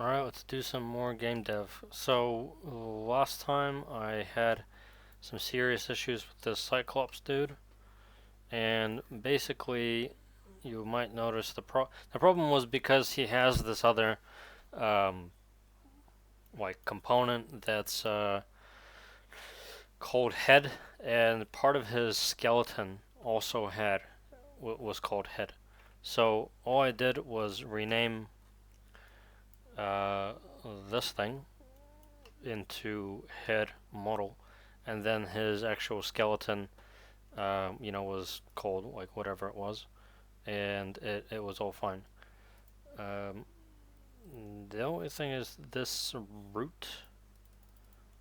Alright, let's do some more game dev. So, last time I had some serious issues with this Cyclops dude, and basically, you might notice the problem was because he has this other, um, component that's called head, and part of his skeleton also was called head. So, all I did was rename uh, this thing into head model, and then his actual skeleton, was called like whatever it was, and it was all fine. Um, the only thing is this root,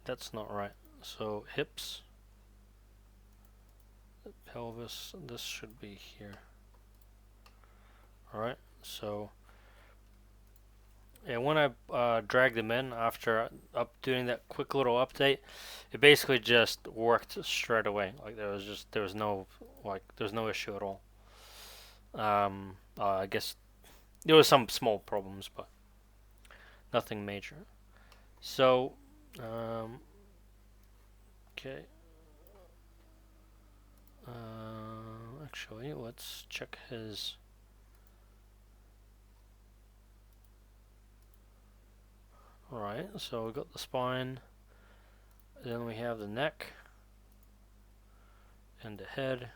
that's not right. So hips, pelvis, this should be here. Alright, so and when I dragged them in after doing that quick little update, it basically just worked straight away. Like there was no issue at all. I guess there was some small problems, but nothing major. So, okay. Actually, let's check his. Alright, so we got the spine, then we have the neck, and the head,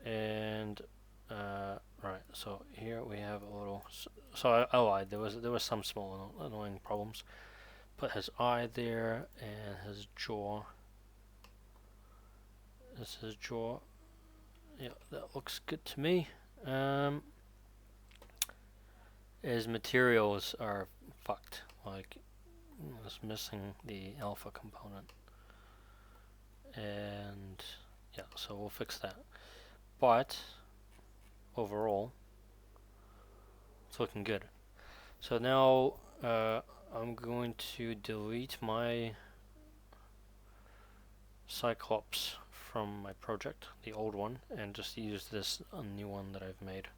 and right. So here we have a little. So I lied. There was some small annoying problems. Put his eye there and his jaw. This is his jaw. Yeah, that looks good to me. His materials are fucked. Like, it's missing the alpha component. And yeah, so we'll fix that. But overall, it's looking good. So now I'm going to delete my Cyclops from my project, the old one, and just use this new one that I've made.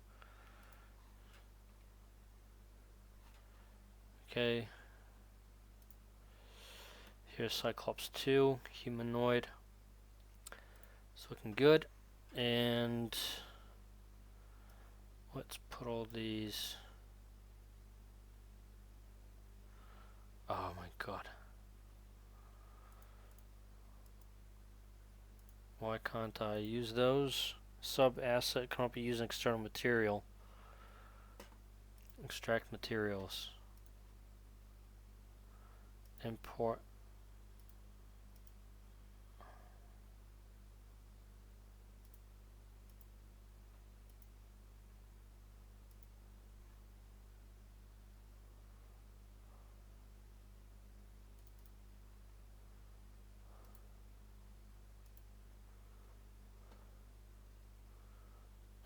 Okay. Here's Cyclops 2, humanoid. It's looking good. And let's put all these. Oh my god. Why can't I use those? Sub asset cannot be used in external material. Extract materials. Import.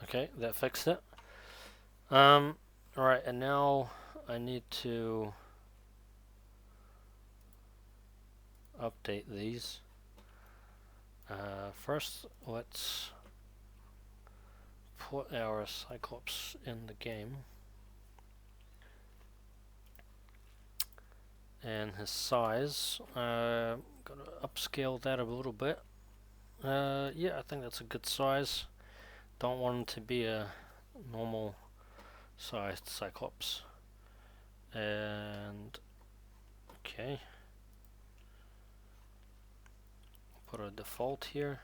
Okay, that fixed it. Alright, and now I need to update these. First, let's put our Cyclops in the game. And his size, gotta upscale that a little bit. Yeah, I think that's a good size. Don't want him to be a normal sized Cyclops. And okay, put a default here.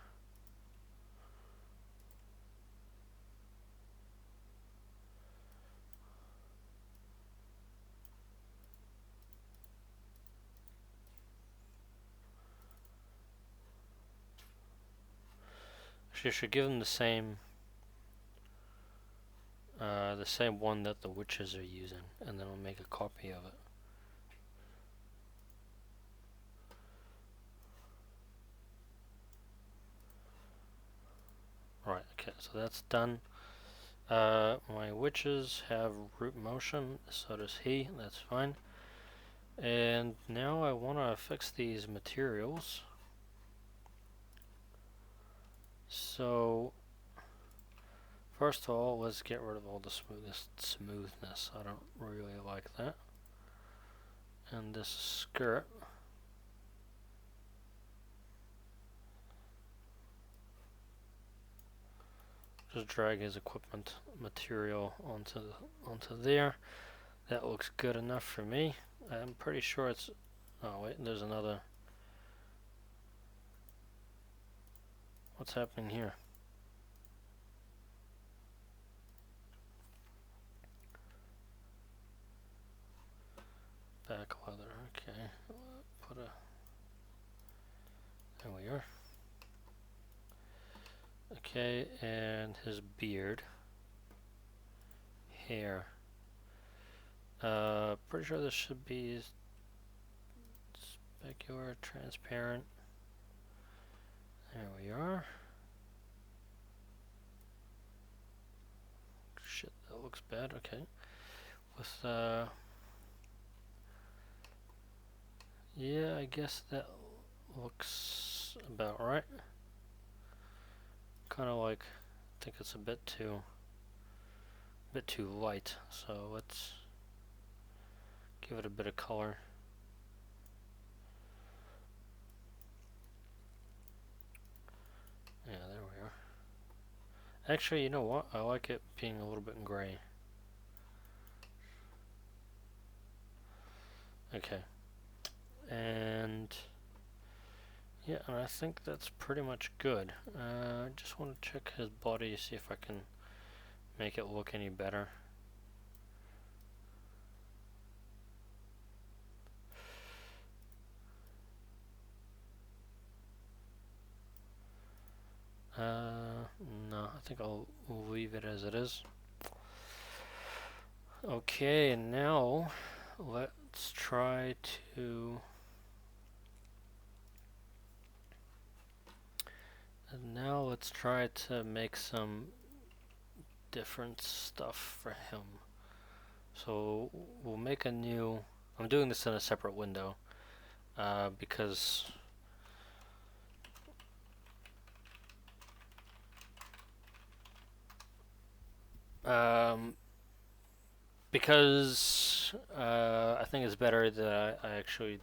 Actually, I should give him the same one that the witches are using, and then I'll make a copy of it. Right, okay, so that's done. My witches have root motion, so does he, that's fine. And now I want to fix these materials. So, first of all, let's get rid of all the smoothness. I don't really like that. and this skirt. Just drag his equipment material onto there. That looks good enough for me. I'm pretty sure it's... Oh wait, there's another... What's happening here? Back leather, okay. Put a... There we are. Okay, and his beard. Hair. Pretty sure this should be specular, transparent. There we are. Shit, that looks bad. Okay. With yeah, I guess that looks about right. Kind of like, I think it's a bit too light. So let's give it a bit of color. Yeah, there we are. Actually, you know what? I like it being a little bit gray. Okay. And yeah, and I think that's pretty much good. I just want to check his body, see if I can make it look any better. No, I think I'll leave it as it is. Okay, and now let's try to... And now let's try to make some different stuff for him. So we'll make a new... I'm doing this in a separate window because... I think it's better that I actually...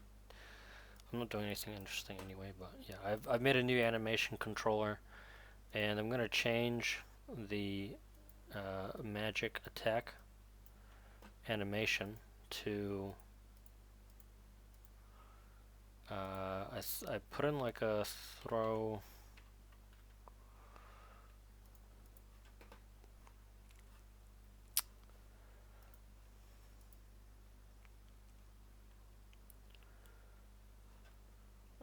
I'm not doing anything interesting anyway, but yeah, I've made a new animation controller, and I'm gonna change the magic attack animation to I put in like a throw.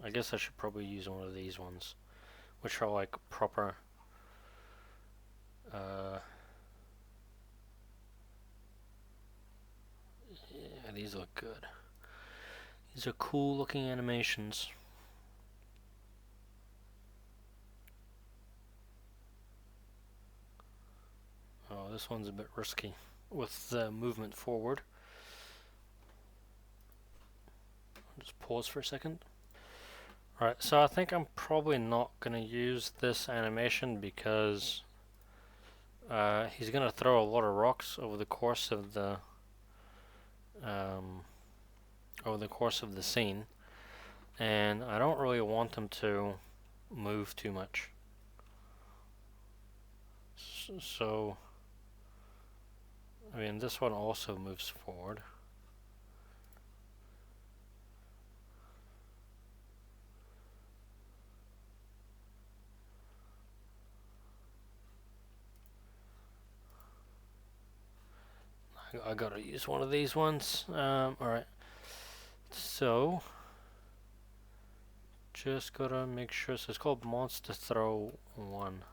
I guess I should probably use one of these ones, which are like proper yeah, these look good. These are cool looking animations. Oh, this one's a bit risky with the movement forward. I'll just pause for a second. Alright, so I think I'm probably not going to use this animation because he's going to throw a lot of rocks over the course of the scene, and I don't really want him to move too much. So, I mean, this one also moves forward. I gotta use one of these ones. Alright. So, just gotta make sure. So it's called Monster Throw 1.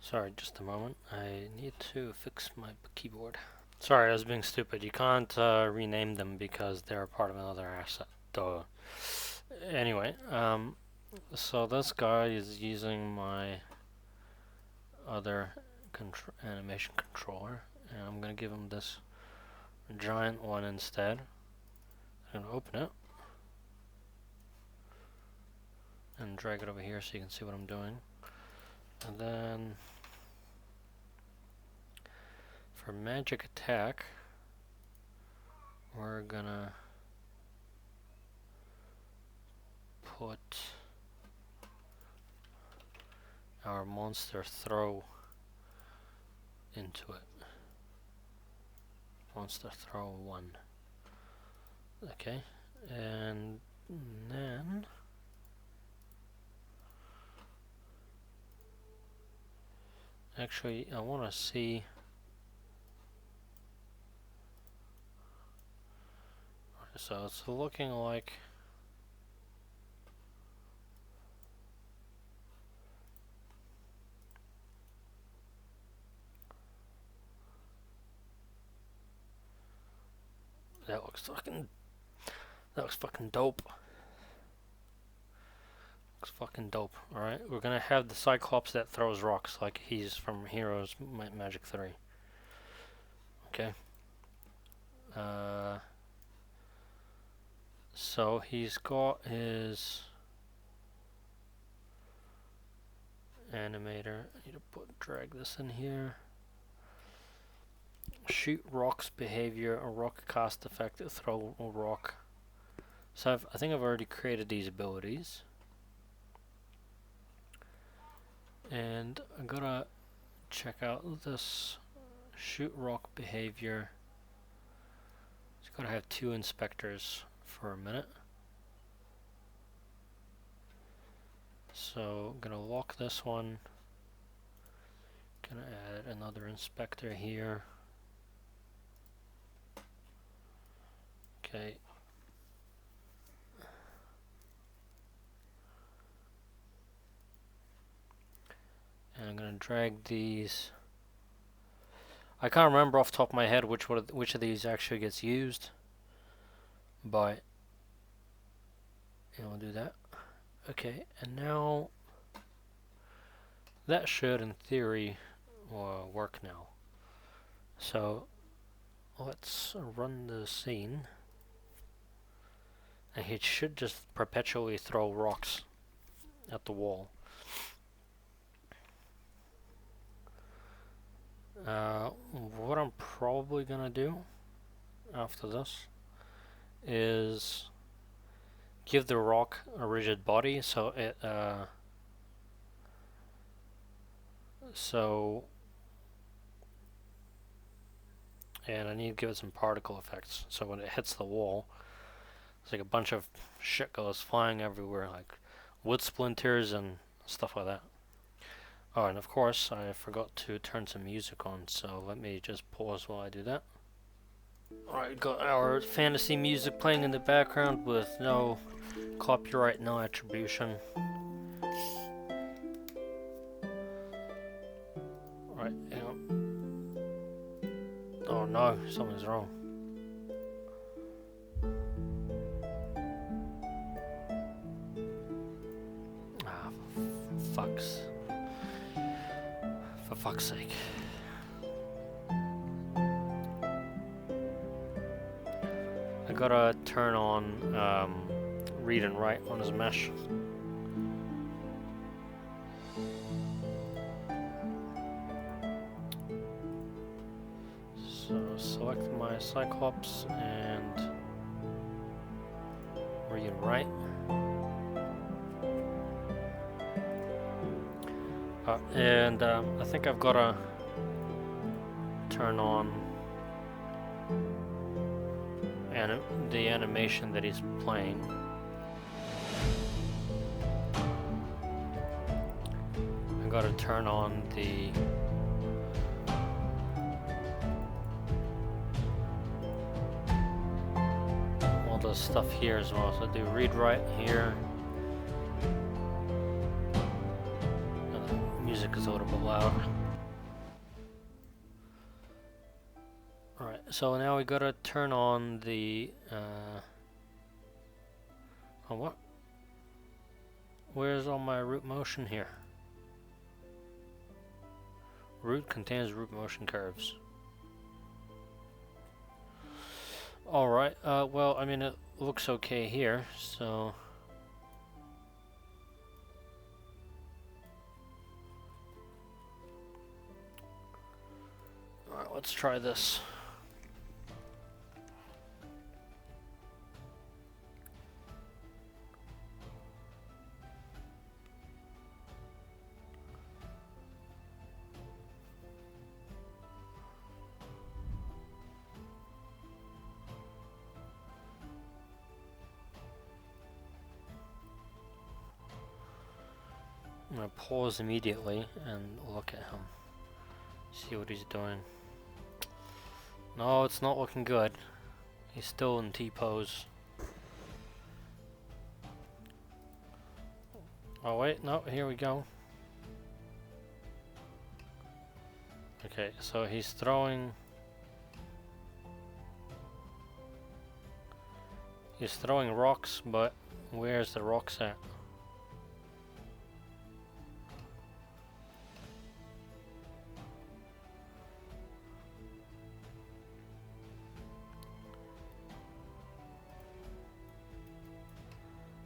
Sorry, just a moment. I need to fix my keyboard. Sorry, I was being stupid. You can't rename them because they're part of another asset. Duh. Anyway, so this guy is using my other animation controller, and I'm gonna give him this giant one instead. I'm gonna open it and drag it over here so you can see what I'm doing. And then for magic attack, we're gonna put our monster throw into it. Monster throw 1. Okay, and then actually I want to see. So it's looking like that looks fucking dope. Looks fucking dope. Alright, we're gonna have the Cyclops that throws rocks like he's from Heroes Magic 3. Okay. So he's got his animator. I need to drag this in here. Shoot rocks behavior, a rock cast effect, throw a rock. So I think I've already created these abilities. And I'm gonna check out this shoot rock behavior. It's gotta have 2 inspectors for a minute. So I'm gonna lock this one. Gonna add another inspector here. Okay. And I'm gonna drag these. I can't remember off the top of my head which of these actually gets used, but we'll do that. Okay, and now that should, in theory, work now. So let's run the scene, and he should just perpetually throw rocks at the wall. What I'm probably gonna do after this is give the rock a rigid body, so it and I need to give it some particle effects, so when it hits the wall, it's like a bunch of shit goes flying everywhere, like wood splinters and stuff like that. Oh, and of course I forgot to turn some music on, so let me just pause while I do that. Alright, got our fantasy music playing in the background with no copyright, no attribution. Alright, hang on. Oh no, something's wrong. Ah, for fuck's sake. I gotta turn on read and write on his mesh. So select my Cyclops and read and write. And I think I've gotta turn on the animation that he's playing. I gotta turn on all the stuff here as well. So do read write here. The music is a little bit loud. Alright, so now we gotta turn on the oh, what? Where's all my root motion here? Root contains root motion curves. Alright, well, I mean, it looks okay here, so... Alright, let's try this. I'm gonna pause immediately and look at him. See what he's doing. No, it's not looking good. He's still in T-pose. Oh wait, no, here we go. Okay, so he's throwing... He's throwing rocks, but where's the rocks at?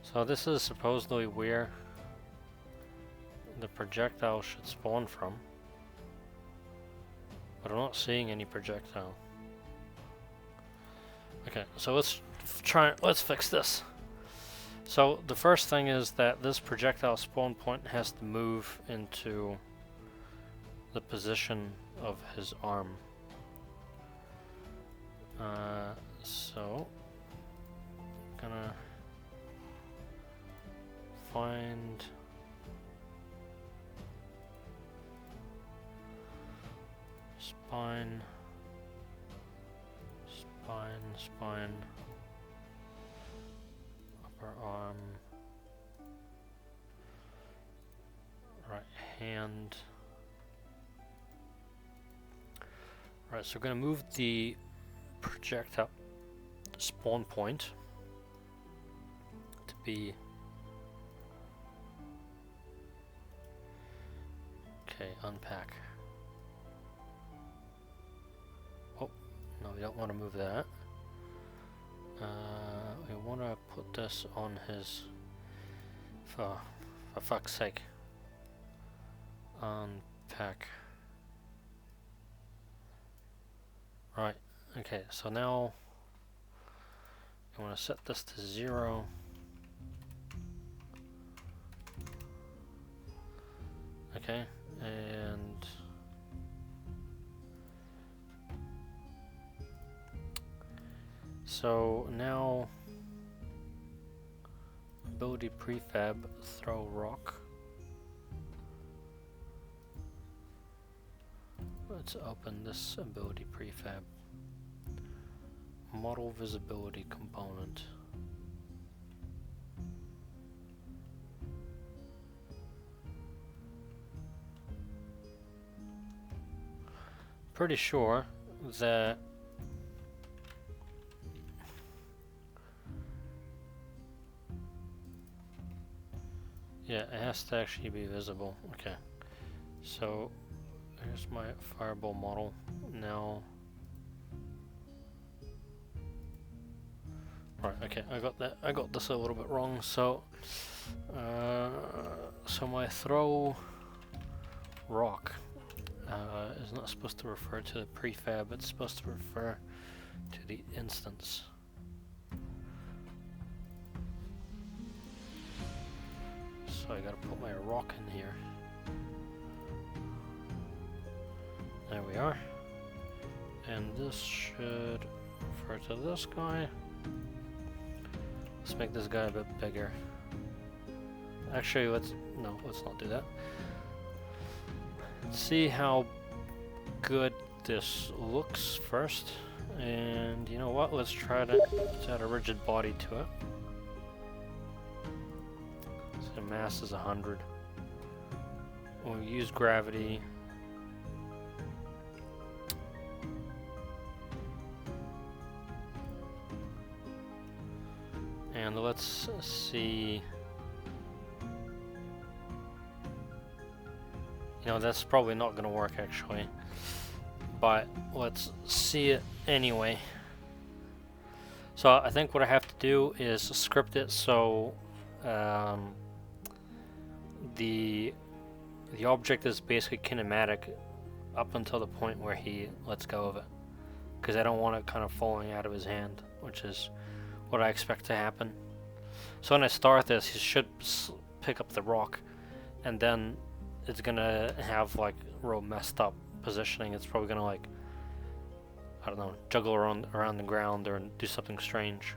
So this is supposedly where the projectile should spawn from, but I'm not seeing any projectile. Okay, so let's fix this. So the first thing is that this projectile spawn point has to move into the position of his arm. So gonna find spine, upper arm, right hand. Right, so we're going to move the projectile spawn point to be... Okay, unpack. Oh, no, we don't want to move that. We want to put this on his... For fuck's sake. Unpack. Right, okay, so now I want to set this to 0. Okay, and so now ability prefab throw rock. Let's open this ability prefab. Model visibility component. Pretty sure that yeah, it has to actually be visible. Okay, so here's my fireball model. Now, right, okay, I got this a little bit wrong. So, so my throw rock is not supposed to refer to the prefab. It's supposed to refer to the instance. So I gotta put my rock in here. There we are. And this should refer to this guy. Let's make this guy a bit bigger. Actually, let's not do that. Let's see how good this looks first. And you know what? Let's try to add a rigid body to it. So mass is 100. We'll use gravity. And let's see You know, that's probably not gonna work actually. But let's see it anyway. So I think what I have to do is script it so the object is basically kinematic up until the point where he lets go of it, because I don't want it kind of falling out of his hand, which is what I expect to happen. So when I start this, he should pick up the rock, and then it's gonna have like real messed up positioning. It's probably gonna, like, I don't know, juggle around the ground or do something strange.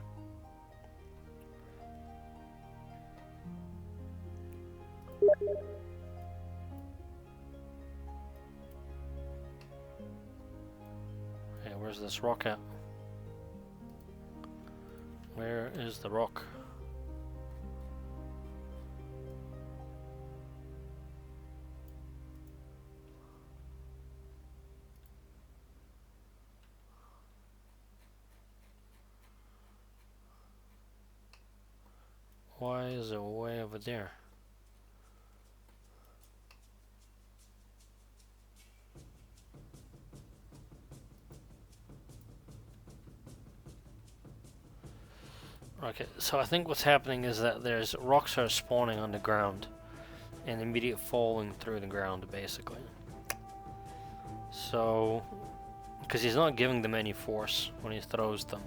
Hey, where's this rock at? Where is the rock? Why is it way over there? Okay, so I think what's happening is that there's rocks are spawning on the ground and immediately falling through the ground, basically. So, because he's not giving them any force when he throws them.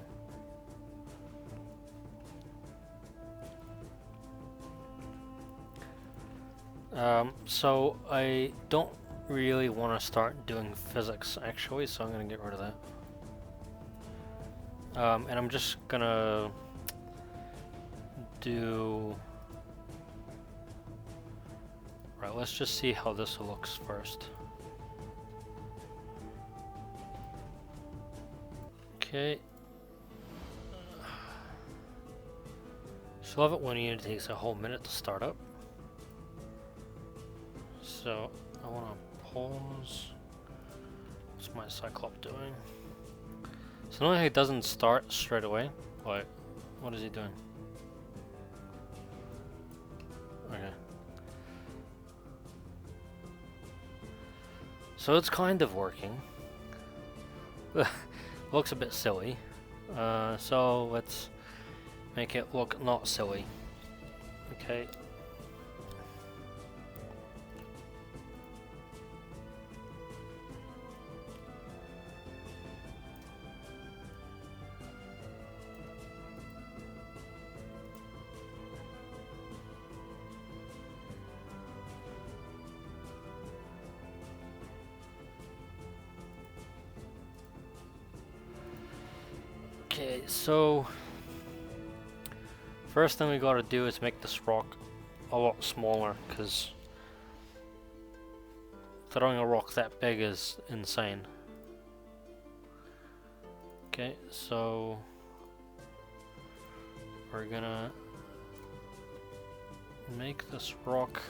So I don't really want to start doing physics actually, so I'm going to get rid of that. And I'm just gonna do... Right, let's just see how this looks first. Okay. Just love it when it takes a whole minute to start up. So I want to pause. What's my Cyclops doing? So notice he doesn't start straight away. Like, what is he doing? Okay. So it's kind of working. Looks a bit silly. So let's make it look not silly. Okay. Okay, so first thing we gotta do is make this rock a lot smaller, because throwing a rock that big is insane. Okay, so we're gonna make this rock,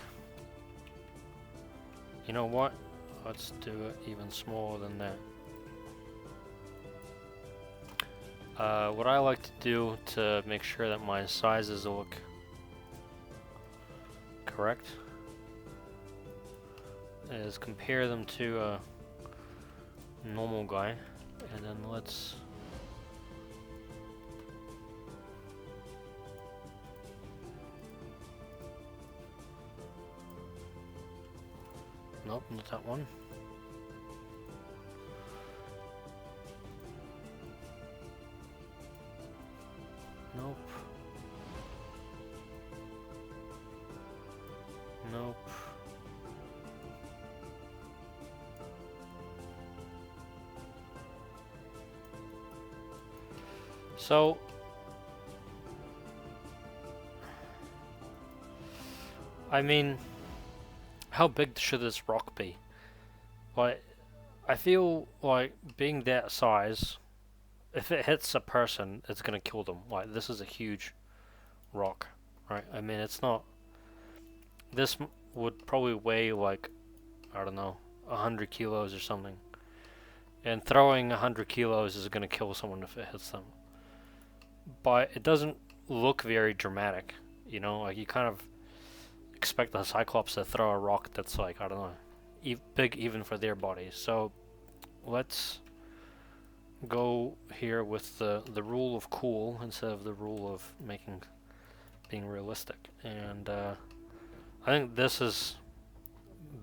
you know what, let's do it even smaller than that. What I like to do to make sure that my sizes look correct is compare them to a normal guy, and then let's nope, not that one. Nope. Nope. So I mean, how big should this rock be? Like, I feel like being that size, if it hits a person, it's gonna kill them. Like, this is a huge rock, right? I mean, it's not... This would probably weigh, like, I don't know, 100 kilos or something. And throwing 100 kilos is gonna kill someone if it hits them. But it doesn't look very dramatic, you know? Like, you kind of expect the Cyclops to throw a rock that's, like, I don't know, big even for their bodies. So let's go here with the rule of cool instead of the rule of being realistic. And I think this is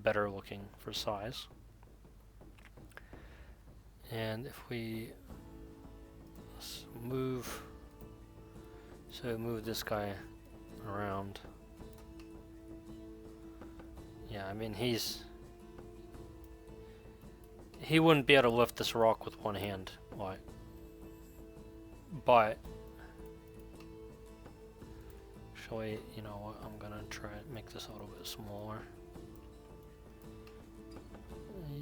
better looking for size. And if we move this guy around, yeah, I mean he wouldn't be able to lift this rock with one hand, like, but actually, you know what, I'm gonna try and make this a little bit smaller.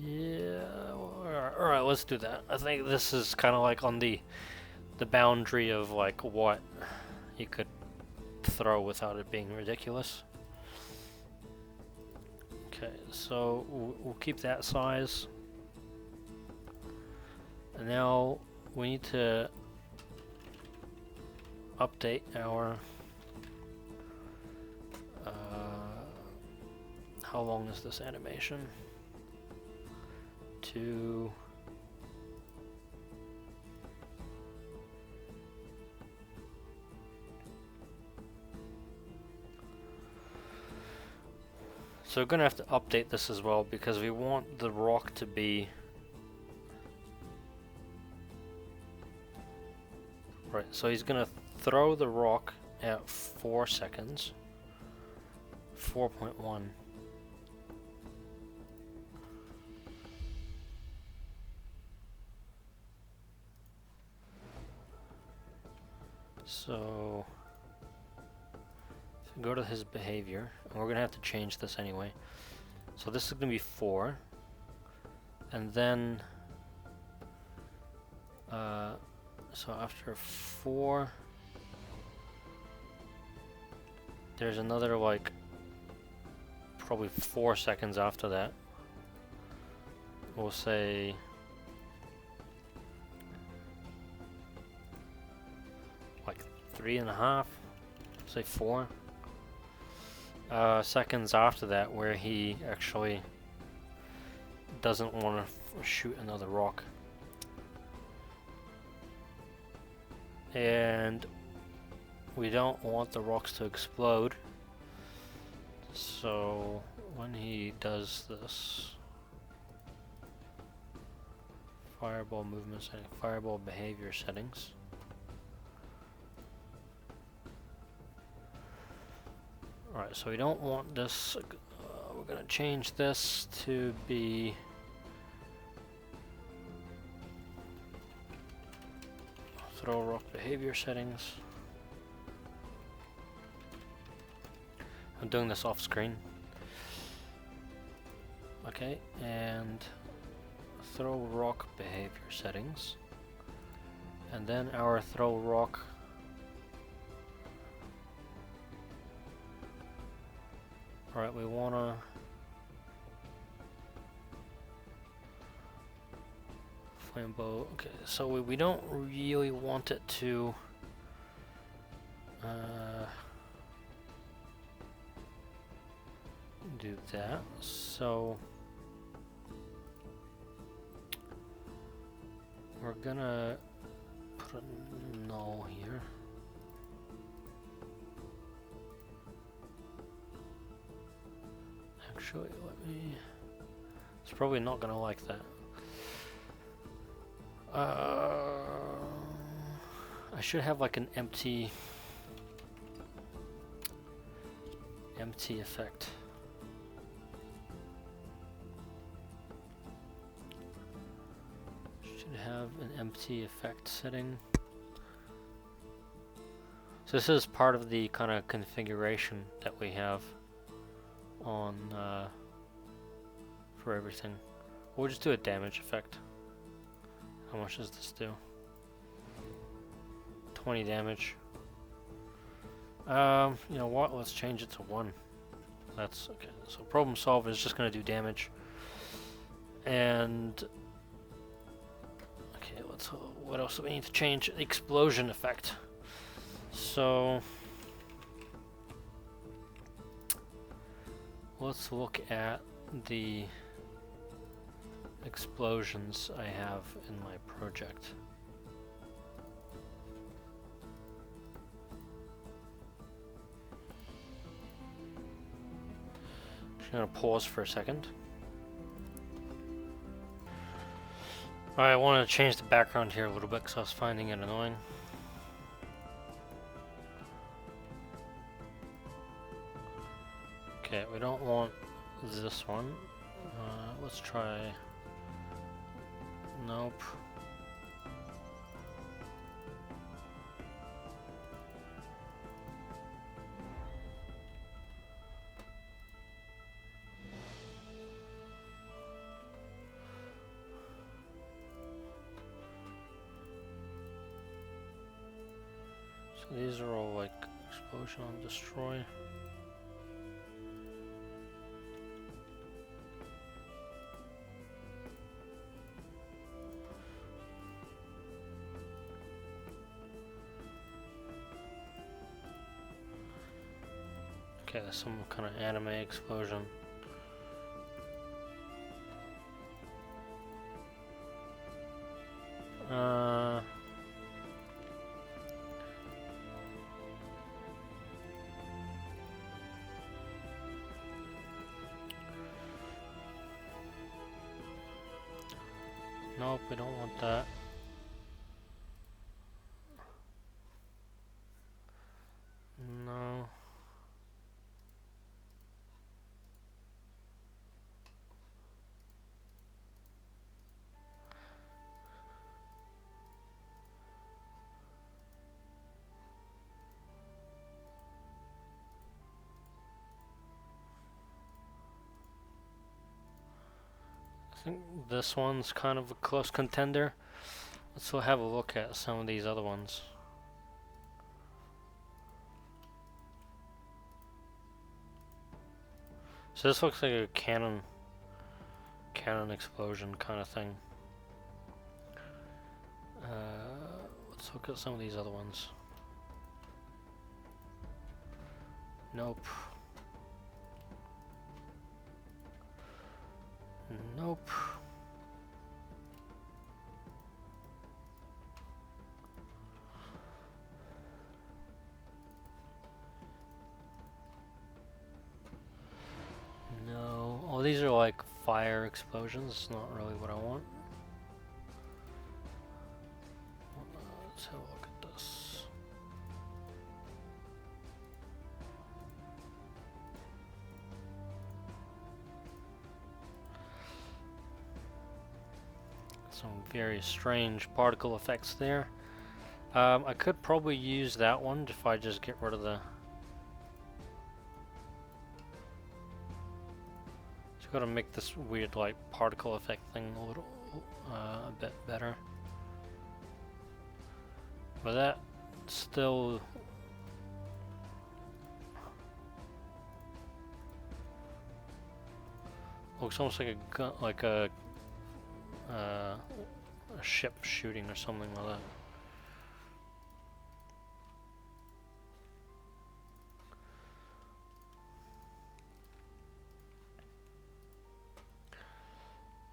Yeah, alright, let's do that. I think this is kind of like on the boundary of like what you could throw without it being ridiculous. Okay, so we'll keep that size. And now we need to update our how long is this animation? To so we're gonna have to update this as well because we want the rock to be right. So he's gonna throw the rock at 4 seconds. 4.1. So if we go to his behavior, and we're gonna have to change this anyway. So this is gonna be 4, and then so after 4, there's another like probably 4 seconds after that. We'll say like 3.5, say 4 seconds after that, where he actually doesn't want to shoot another rock. And we don't want the rocks to explode, so when he does this, fireball movement setting, fireball behavior settings, alright, so we don't want this, we're gonna change this to be throw rock behavior settings. I'm doing this off screen. Okay, and throw rock behavior settings. And then our throw rock alright, we wanna flambow. Okay, so we don't really want it to do that, so we're gonna put a null here. Actually, let me, it's probably not gonna like that. I should have like an empty effect. Should have an empty effect setting. So this is part of the kind of configuration that we have on for everything. We'll just do a damage effect. How much does this do? 20 damage. You know what? Let's change it to 1. That's okay. So problem solve is just going to do damage. And okay, let's. What else do we need to change? Explosion effect. So let's look at the explosions I have in my project. Just gonna pause for a second. Alright, I want to change the background here a little bit because I was finding it annoying. Okay, we don't want this one. Let's try... Nope. So these are all like explosion and destroy. Okay, there's some kind of anime explosion. Nope, we don't want that. No. I think this one's kind of a close contender. Let's still have a look at some of these other ones. So this looks like a cannon explosion kind of thing. Let's look at some of these other ones. Nope. Nope. No. Oh, these are like fire explosions. It's not really what I want. Let's have a look at this. Some very strange particle effects there. I could probably use that one if I just get rid of the... Just gotta make this weird like particle effect thing a little a bit better. But that still... looks almost like a gun, like a ship shooting or something like that.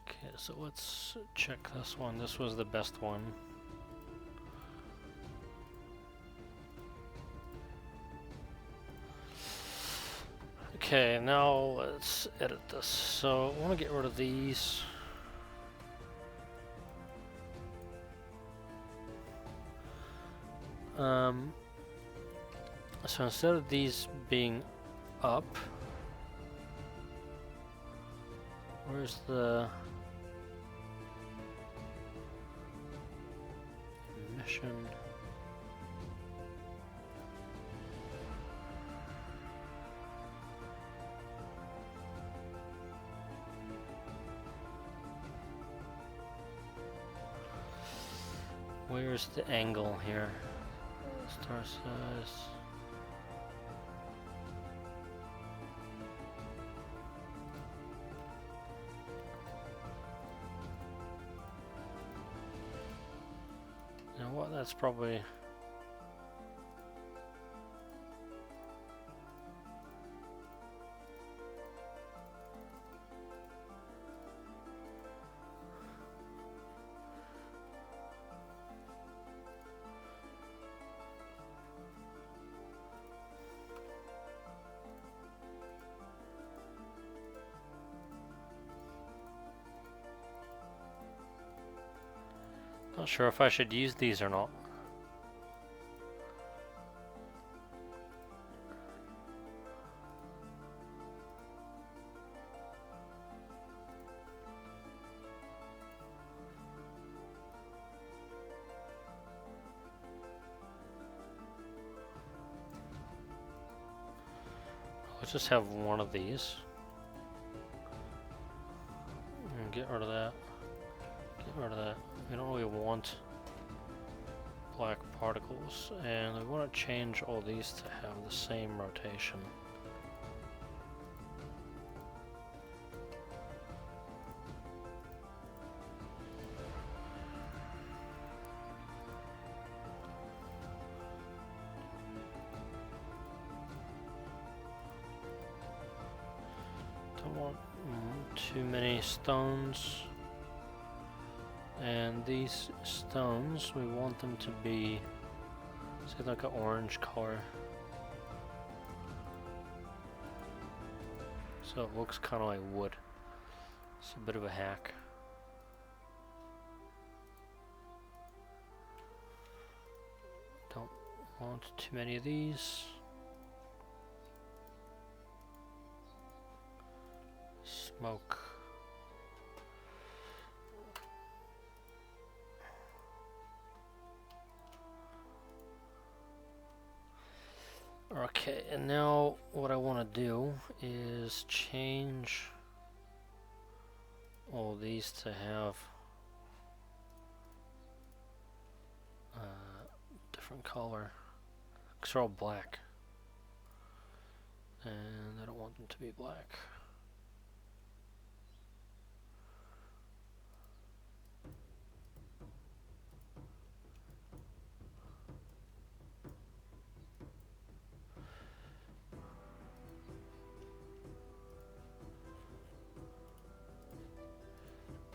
Okay, so let's check this one. This was the best one. Okay, now let's edit this. So I want to get rid of these. So instead of these being up, where's the mission? Where's the angle here? Star size. Now what? That's probably... Not sure if I should use these or not. Let's just have one of these. And get rid of that. Get rid of that. We don't really want black particles. And we want to change all these to have the same rotation. Don't want too many stones. And these stones, we want them to be, say, like an orange color. So it looks kind of like wood. It's a bit of a hack. Don't want too many of these. Smoke. Okay, and now what I want to do is change all these to have different color, because they're all black, and I don't want them to be black.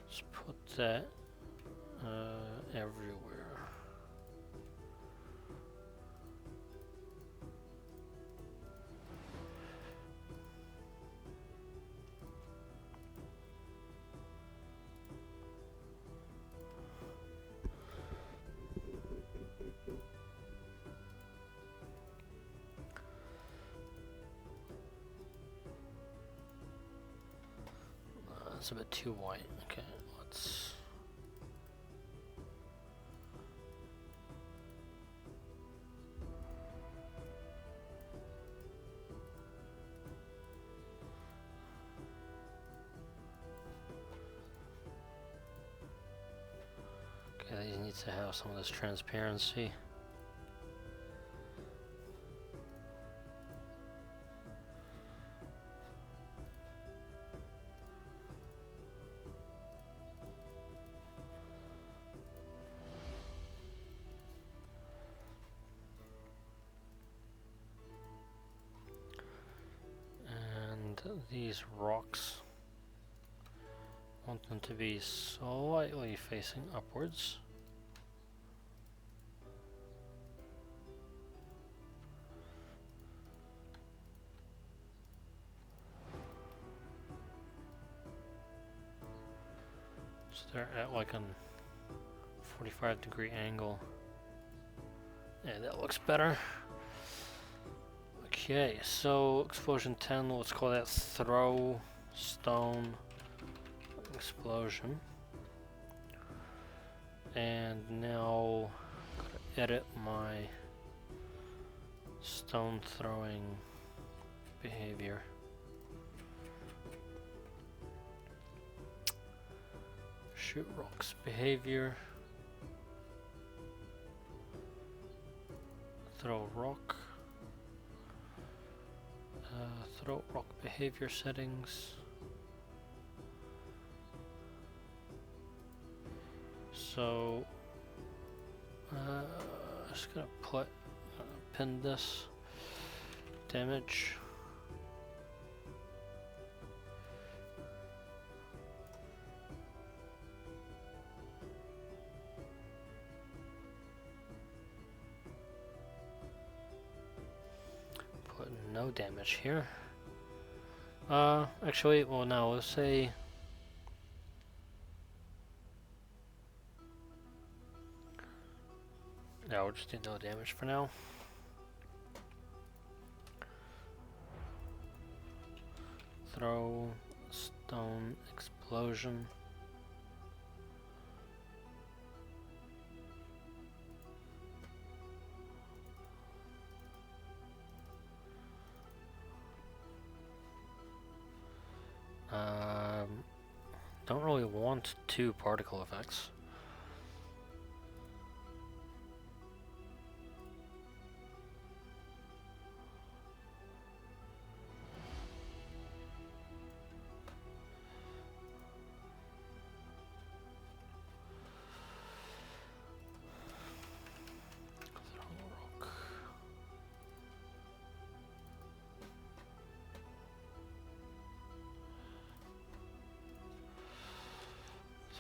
Let's put that everywhere. It's a bit too white. Okay, let's. Okay, these need to have some of this transparency. These rocks, want them to be slightly facing upwards. So they're at like a 45-degree angle. Yeah, that looks better. Okay, so explosion 10, let's call that throw stone explosion. And now I'm gonna edit my stone throwing behavior. Shoot rocks behavior. Throw rock. Throw rock behavior settings. So just gonna pin this damage. Put no damage here. Actually, well, no, let's say I'll just do no damage for now. Throw, stone, explosion. Don't really want 2 particle effects.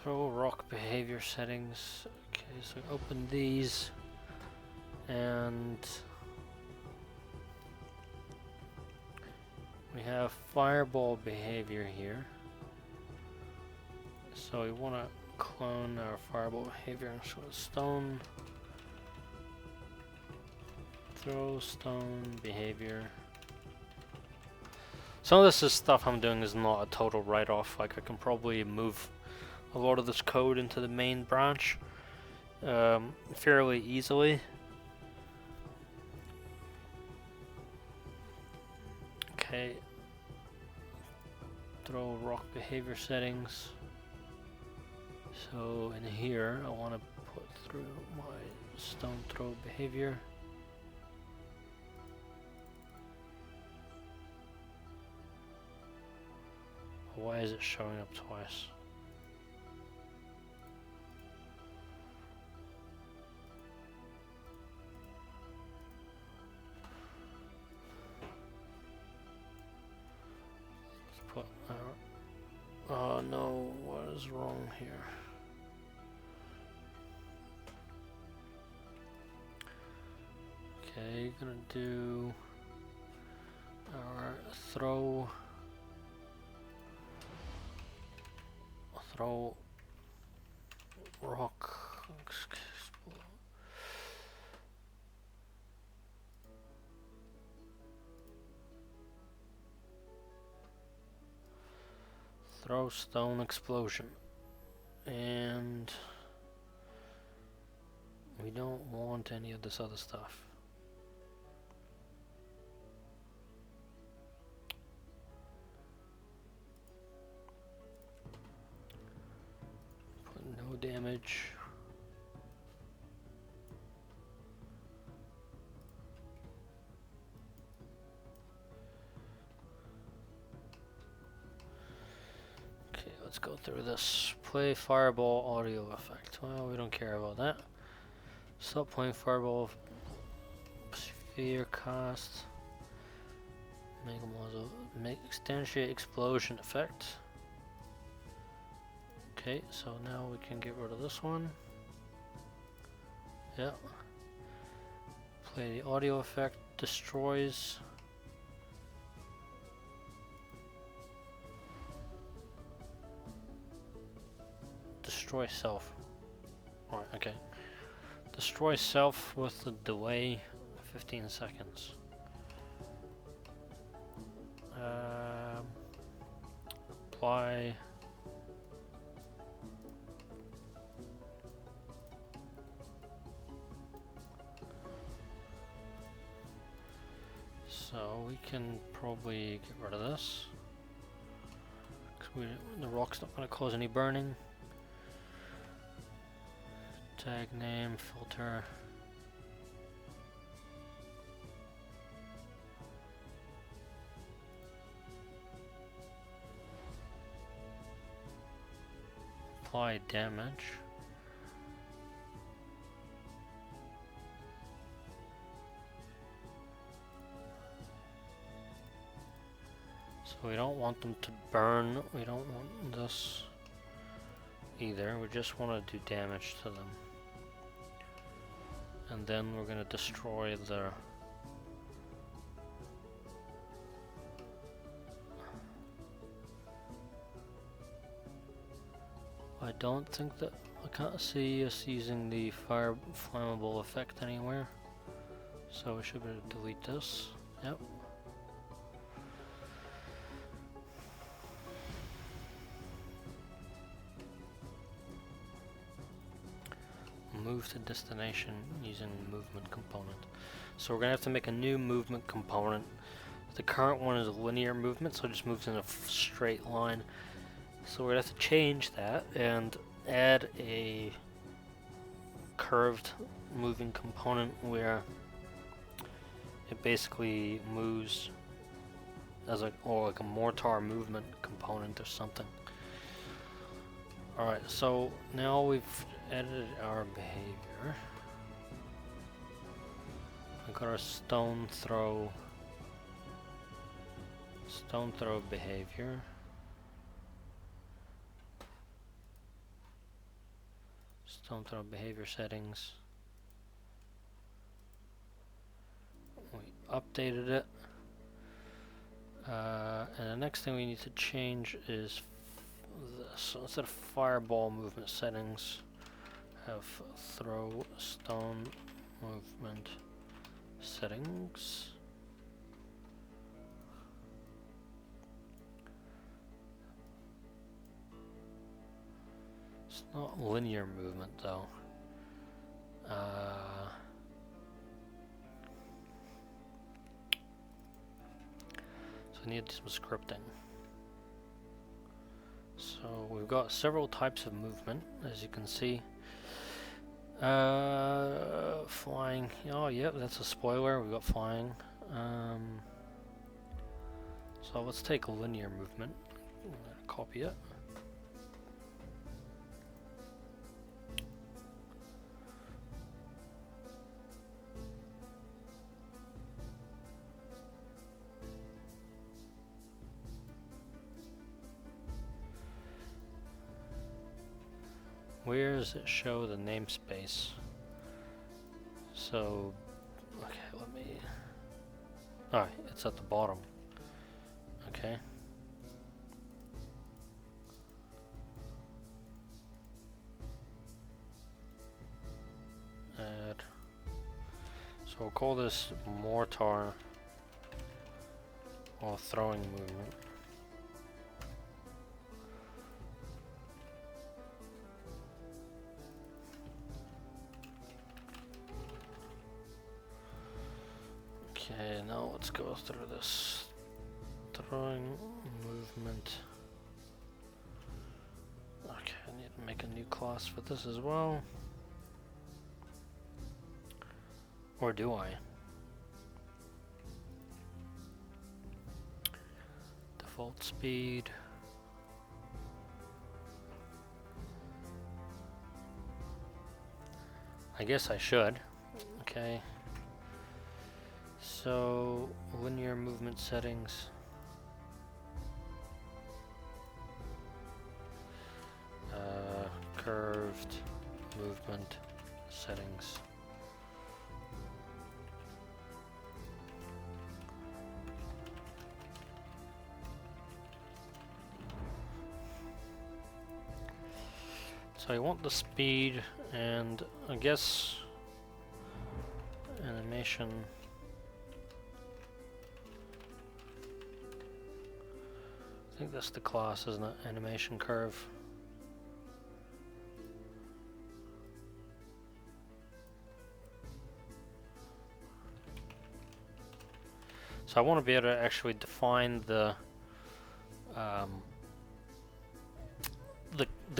Throw rock behavior settings. Okay, so open these and we have fireball behavior here. So we want to clone our fireball behavior. So stone, throw stone behavior. Some of this is stuff I'm doing is not a total write-off. Like I can probably move a lot of this code into the main branch fairly easily. Okay. Throw rock behavior settings. So in here I want to put through my stone throw behavior. Why is it showing up twice? Let's put oh no, what is wrong here? Okay, gonna do our throw rock. Throw stone explosion. And we don't want any of this other stuff. Put no damage. Let's go through this. Play fireball audio effect. Well, we don't care about that. Stop playing fireball sphere cast. Mega muzzle. Make instantiate explosion effect. Okay, so now we can get rid of this one. Yeah. Play the audio effect. Destroys. Destroy self. Alright, okay. Destroy self with the delay 15 seconds. Apply. So we can probably get rid of this. 'Cause the rock's not going to cause any burning. Tag name, filter. Apply damage. So we don't want them to burn. We don't want this either. We just want to do damage to them. And then we're going to destroy the I don't think that I can't see us using the fire flammable effect anywhere, so we should be able to delete this. Yep. Move to destination using movement component. So we're gonna have to make a new movement component. The current one is a linear movement, so it just moves in a straight line. So we're gonna have to change that and add a curved moving component where it basically moves as like a mortar movement component or something. Alright, so now we've edited our behavior. We've got our stone throw behavior. Stone throw behavior settings. We updated it. And the next thing we need to change is this. So instead of fireball movement settings, have throw stone movement settings. It's not linear movement though. So we need some scripting. So we've got several types of movement, as you can see. Flying. Oh, yep, that's a spoiler. We've got flying. So let's take a linear movement. I'm gonna copy it. Where does it show the namespace? So, okay, let me... Alright, it's at the bottom. Okay. Add. So we'll call this mortar or throwing movement. Okay, now let's go through this throwing movement. Okay, I need to make a new class for this as well. Or do I? Default speed. I guess I should. Okay. So, linear movement settings. Curved movement settings. So I want the speed and I guess animation. I think that's the class, isn't it? Animation curve. So I want to be able to actually define the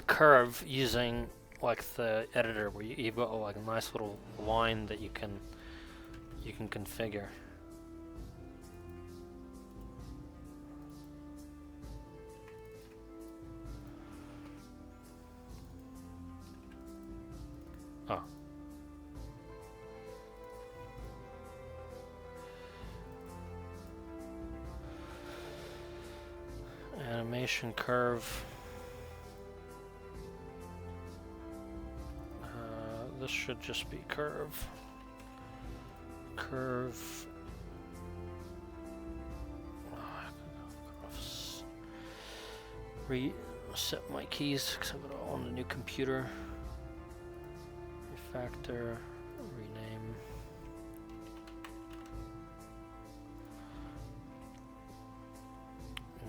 curve using like the editor, where you've got like a nice little line that you can configure. Oh. Animation curve. This should just be curve. Curve. Reset my keys because I've got it on the new computer. factor, rename.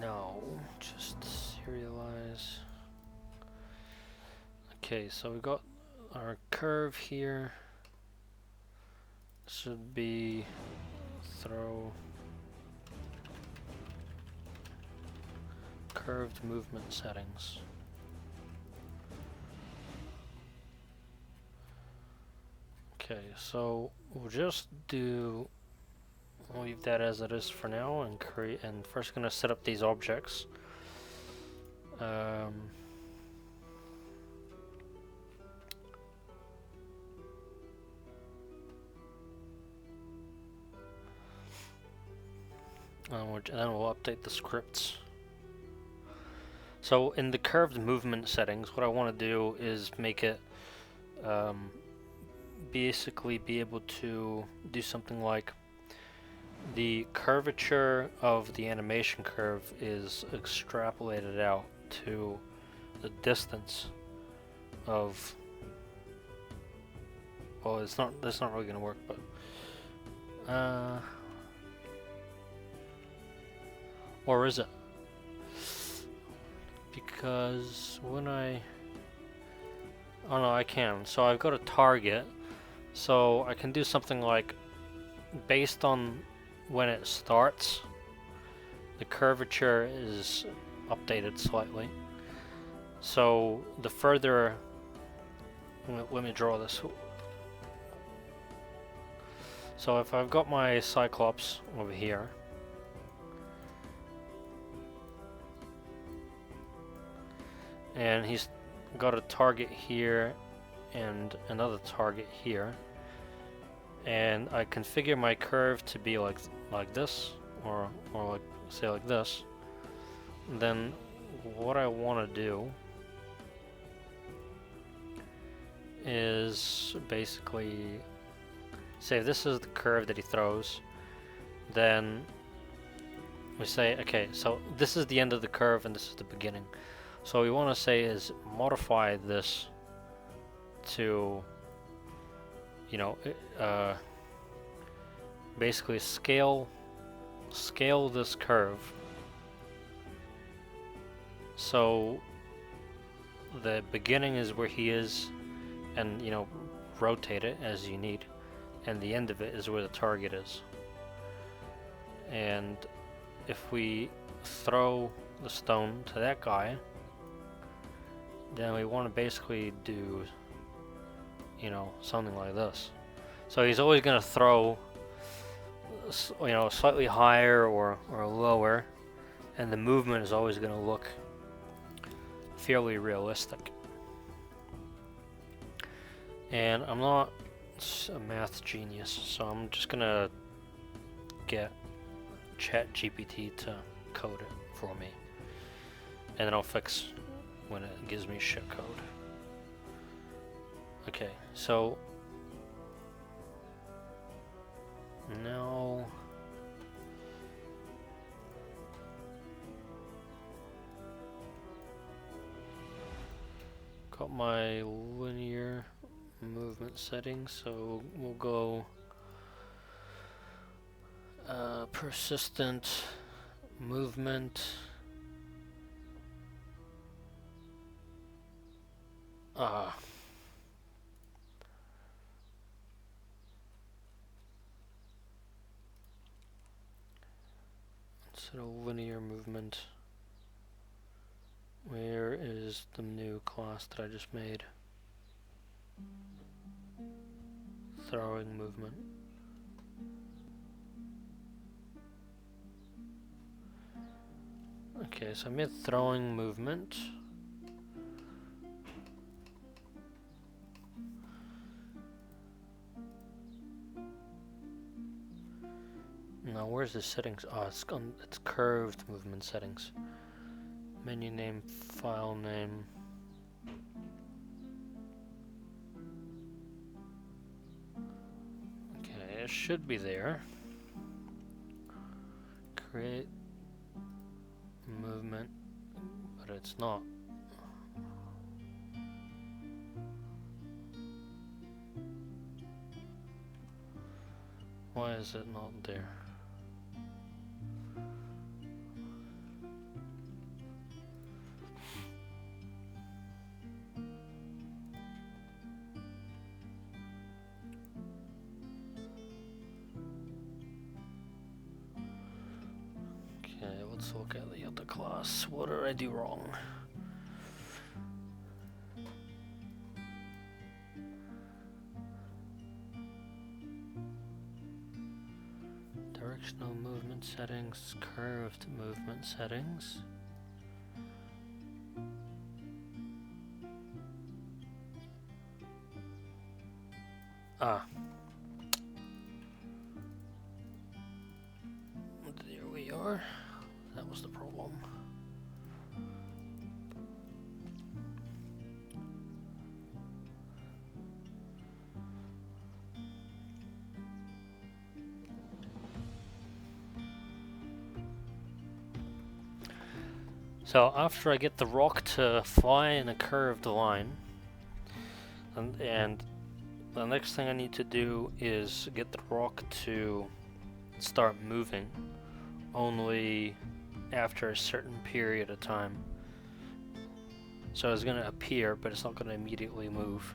No, just serialize. Okay, so we got our curve here. Should be throw curved movement settings. Okay, so we'll just do, we'll leave that as it is for now and create, and first gonna set up these objects. And then we'll update the scripts. So in the curved movement settings, what I want to do is make it basically be able to do something like the curvature of the animation curve is extrapolated out to the distance of, well, that's not really going to work, but or is it? Because when oh no, I can. So I've got a target, so I can do something like, based on when it starts, the curvature is updated slightly. So the further, let me draw this. So if I've got my Cyclops over here, and he's got a target here and another target here, and I configure my curve to be like this, or like, say, like this, then what I want to do is basically say this is the curve that he throws, then we say, okay, so this is the end of the curve and this is the beginning. So what we want to say is modify this to, you know, basically scale this curve so the beginning is where he is, and, you know, rotate it as you need, and the end of it is where the target is. And if we throw the stone to that guy, then we want to basically do, you know, something like this. So he's always going to throw, you know, slightly higher or lower, and the movement is always going to look fairly realistic. And I'm not a math genius, so I'm just going to get ChatGPT to code it for me, and then I'll fix when it gives me shit code. Okay, so now got my linear movement settings, so we'll go persistent movement, instead of linear movement, where is the new class that I just made? Throwing movement. Okay, so I made throwing movement. Now where's the settings? Oh, it's curved movement settings. Menu name, file name. Okay, it should be there. Create movement, but it's not. Why is it not there? Okay, let's look at the other class. What did I do wrong? Directional movement settings, curved movement settings. Ah. There we are. That was the problem. So after I get the rock to fly in a curved line, and the next thing I need to do is get the rock to start moving only after a certain period of time. So it's going to appear, but it's not going to immediately move.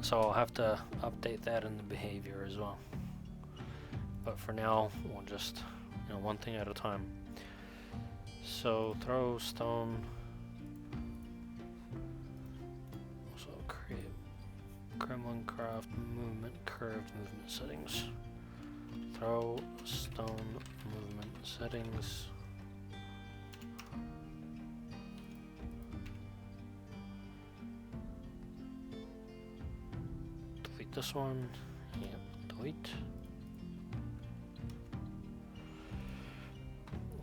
So I'll have to update that in the behavior as well. But for now, we'll just, one thing at a time. So throw stone. So create Gremlin craft movement, curved movement settings. Throw stone movement settings. Delete this one. Yep, delete.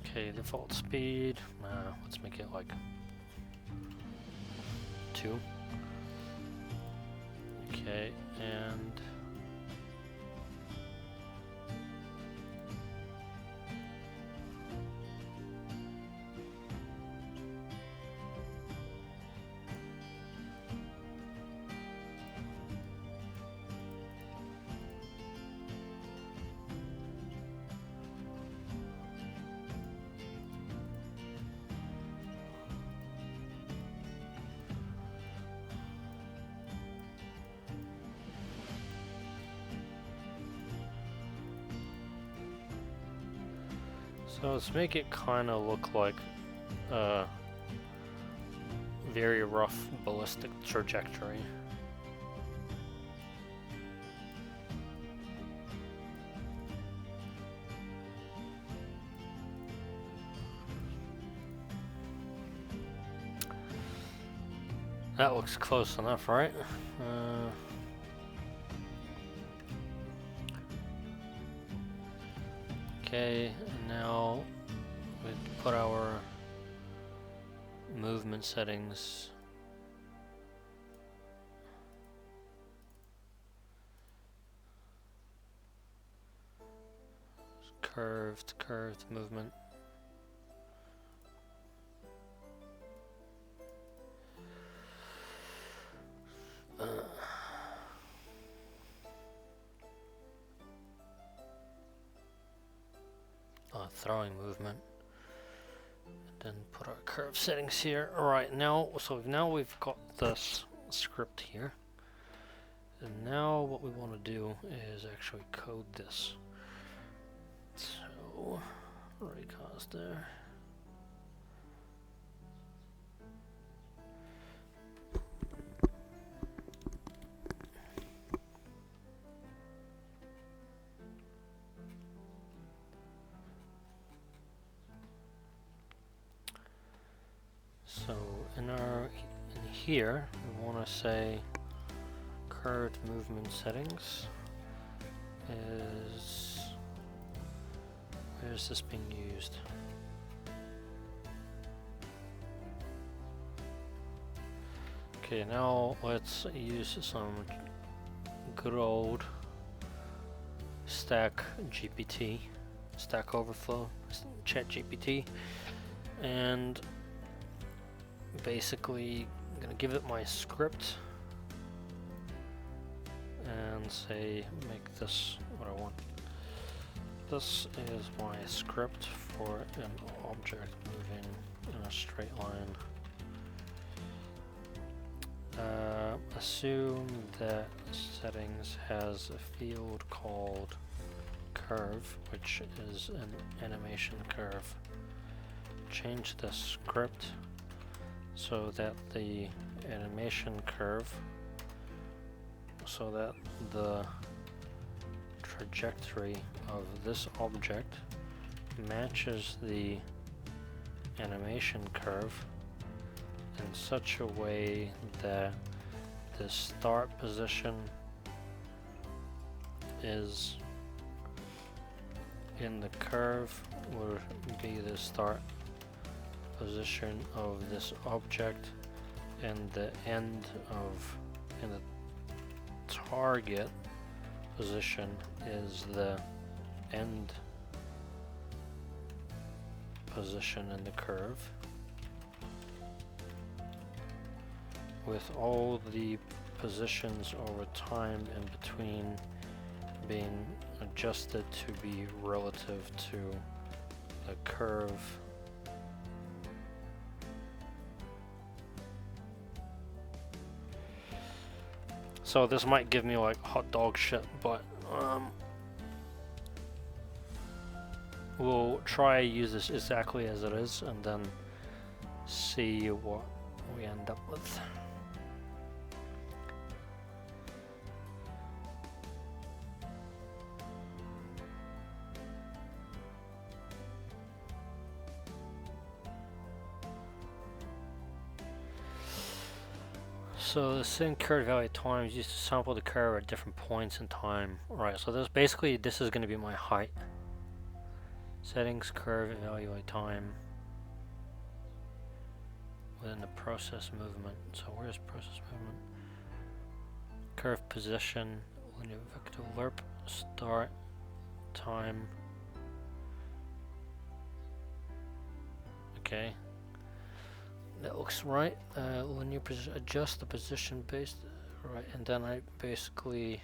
Okay, default speed. Let's make it like 2. Okay, and so let's make it kind of look like a very rough ballistic trajectory. That looks close enough, right? Okay, and now we put our movement settings. Curved movement. Throwing movement. And then put our curve settings here. Alright, now we've got this script here. And now what we want to do is actually code this. So, raycast there. So in here we want to say curved movement settings is, where is this being used? Okay, now let's use some good old Stack GPT, Stack Overflow, Chat GPT, and basically I'm gonna give it my script and say make this what I want. This is my script for an object moving in a straight line. Assume that settings has a field called curve, which is an animation curve. Change the script so that the animation curve, so that the trajectory of this object matches the animation curve in such a way that the start position is in the curve would be the start position of this object, and the end of and the target position is the end position in the curve, with all the positions over time in between being adjusted to be relative to the curve. So this might give me like hot dog shit, but we'll try use this exactly as it is and then see what we end up with. So the same curve value times used to sample the curve at different points in time. Right, so this is going to be my height. Settings curve evaluate time within the process movement. So where's process movement? Curve position, linear vector lerp, start time. Okay. That looks right. Linear position, adjust the position based, right, and then I basically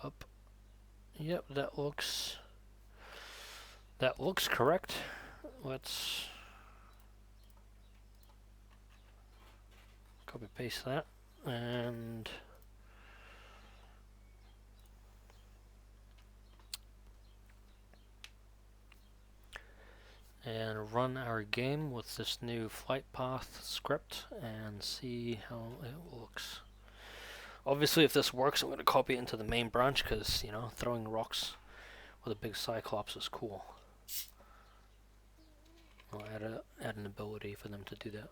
up. Yep, that looks correct. Let's copy paste that and run our game with this new flight path script and see how it looks. Obviously, if this works, I'm going to copy it into the main branch because, you know, throwing rocks with a big Cyclops is cool. I'll add an ability for them to do that.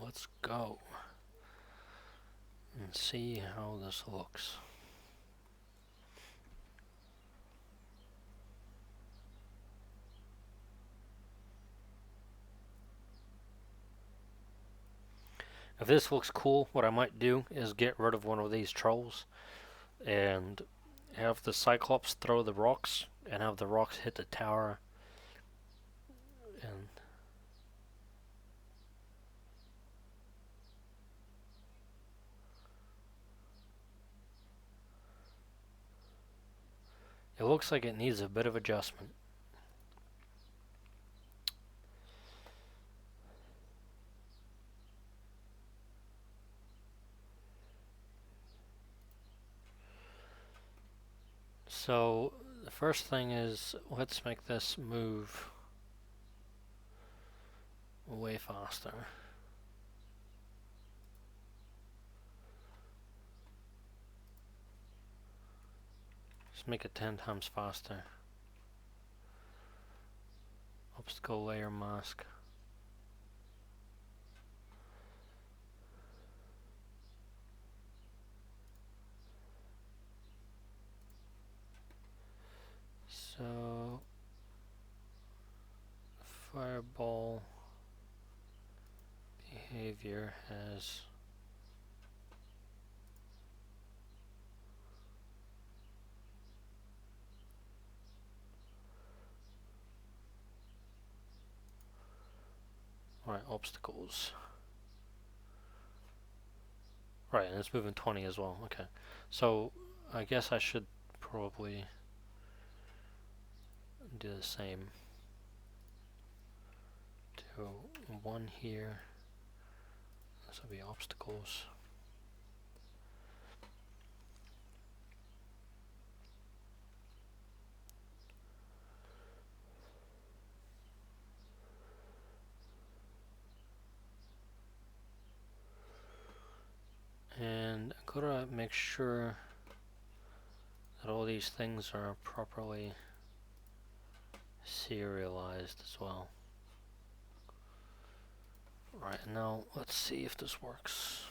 Let's go and see how this looks. If this looks cool, what I might do is get rid of one of these trolls and have the Cyclops throw the rocks and have the rocks hit the tower, and it looks like it needs a bit of adjustment. So the first thing is, let's make this move way faster. Just make it 10 times faster. Obstacle layer mask. So fireball behavior has Right, obstacles. Right, and it's moving 20 as well. Okay. So I guess I should probably do the same. Do one here. This will be obstacles. And I'm gonna make sure that all these things are properly serialized as well. Right, now let's see if this works.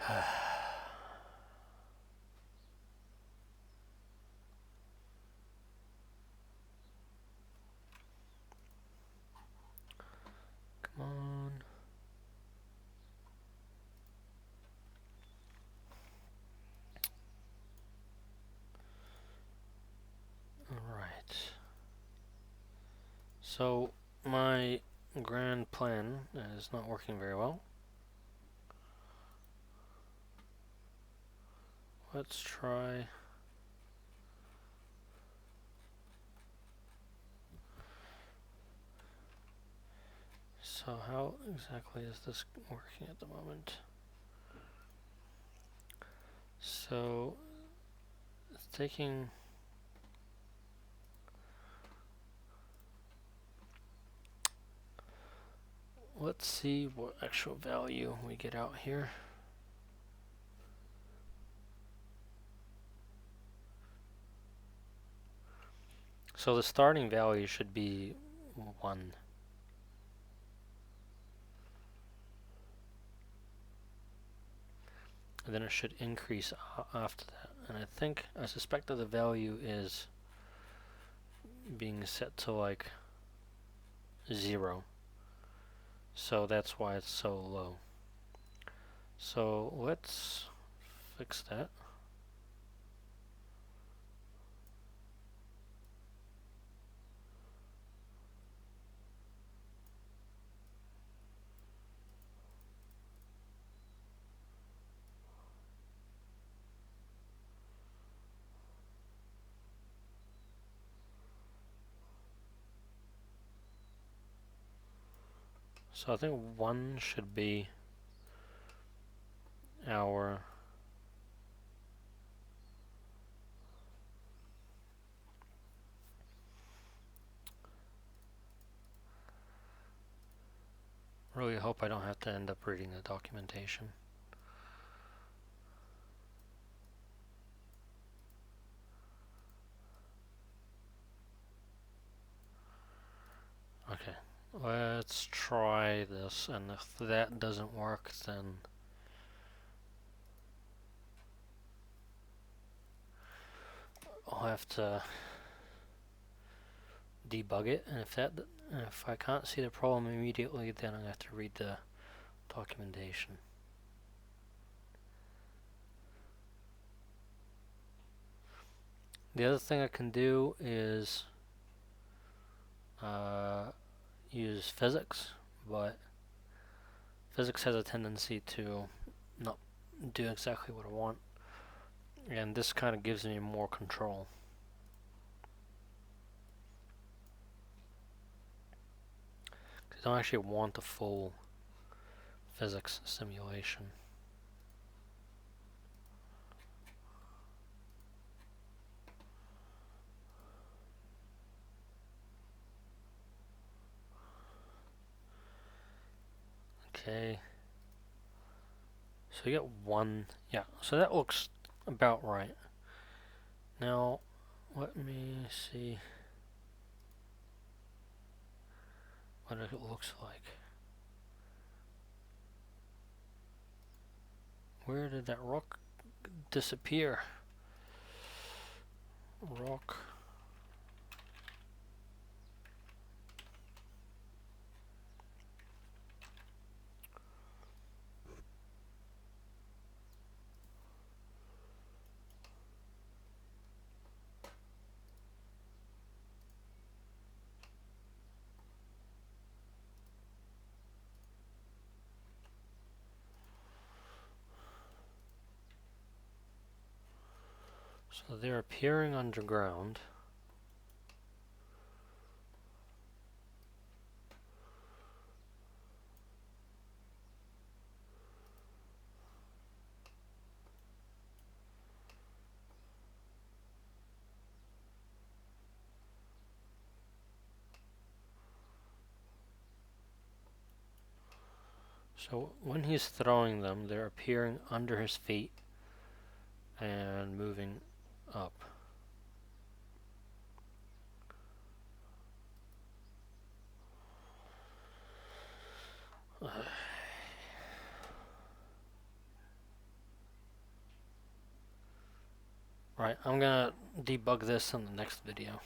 Come on. Alright. So my grand plan is not working very well. Let's try. So how exactly is this working at the moment? So it's taking. Let's see what actual value we get out here. So the starting value should be 1. And then it should increase after that. And I suspect that the value is being set to like 0. So that's why it's so low. So let's fix that. So I think 1 should be our really hope I don't have to end up reading the documentation. Okay, let's try this, and if that doesn't work, then I'll have to debug it, and if I can't see the problem immediately, then I have to read the documentation. The other thing I can do is use physics, but physics has a tendency to not do exactly what I want, and this kind of gives me more control. I don't actually want the full physics simulation. Okay, So you get one, yeah, so that looks about right. Now, let me see what it looks like. Where did that rock disappear? Rock. So they're appearing underground. So when he's throwing them, they're appearing under his feet and moving up. Right, I'm gonna debug this in the next video.